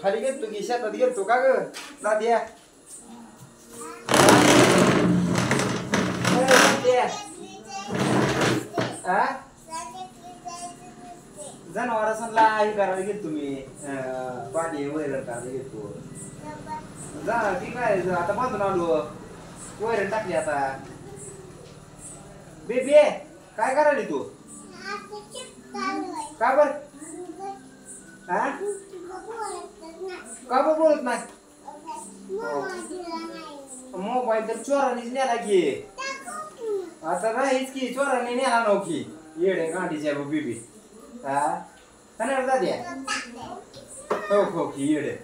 खाली गेलतो की शेतात गेलतो का ग दाद्या? जनावरांना हे करायला गेलतो मी, पाणी वैरण करायला गेलतो. जा ती काय आता बांधून आलो, वैरण टाकली आता. बेबी काय करायली तू? का बर? का बर बोलत नाही? मोबाईल तर चोरांनीच नेला की. आता नाहीच की, चोरांनी नेला नव्हती. येडे गांडीच्या बेबी. कन्याला दाद्या हो हो की येडे.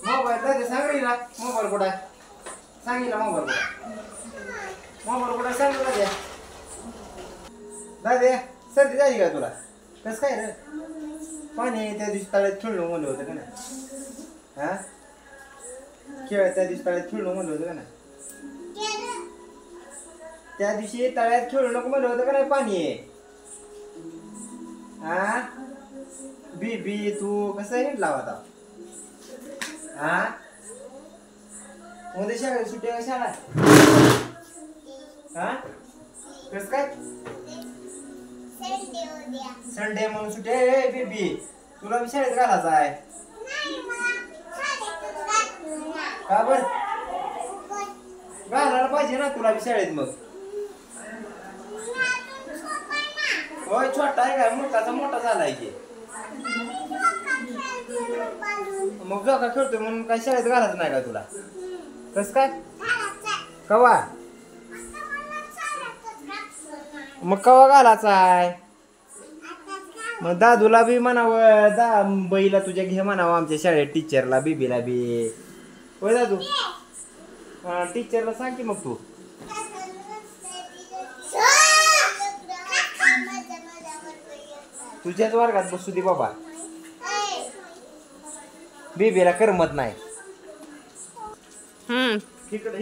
मोबाईल दाद्या सांगितला मोबाईल कुठं आहे? सांगितलं मोबाईल कुठं? मोबाईल कुठं सांगितलं दाद्या? दाद्या सर्दी झाली का तुला? कसं काय रे? पाणी त्या दिवशी तळ्यात खेळणं म्हणलं होतं का ना? खेळ त्या दिवशी तळ्यात खेळणं म्हणलं होतं का ना? त्या दिवशी तळ्यात खेळू नको म्हणलं होतं का नाही पाणी? बीबी तू कसं हिंडला होता? उद्या शाळा सुट्टी आहे शाळा? कसं काय? संडे म्हणून सुट्टी आहे बेबी. तुला बी शाळेत घालायचं आहे. का बर? घालायला पाहिजे ना तुला बी शाळेत मग. होय छोटा आहे काय? मोठाचा मोठा झालाय की. मग जोका खेळतोय म्हणून काय शाळेत घालायचं नाही का तुला? कस काय? कवा? मग कवा घालायचा आहे? मग दादूला बी म्हणावं, बाईला तुझ्या घे म्हणावं आमच्या शाळेत, टीचरला बीबीला बी. होय दादू? टीचरला सांग की मग तू. तुझ्याच वर्गात बसू दे बाबा, बीबीला करमत नाही. इकडं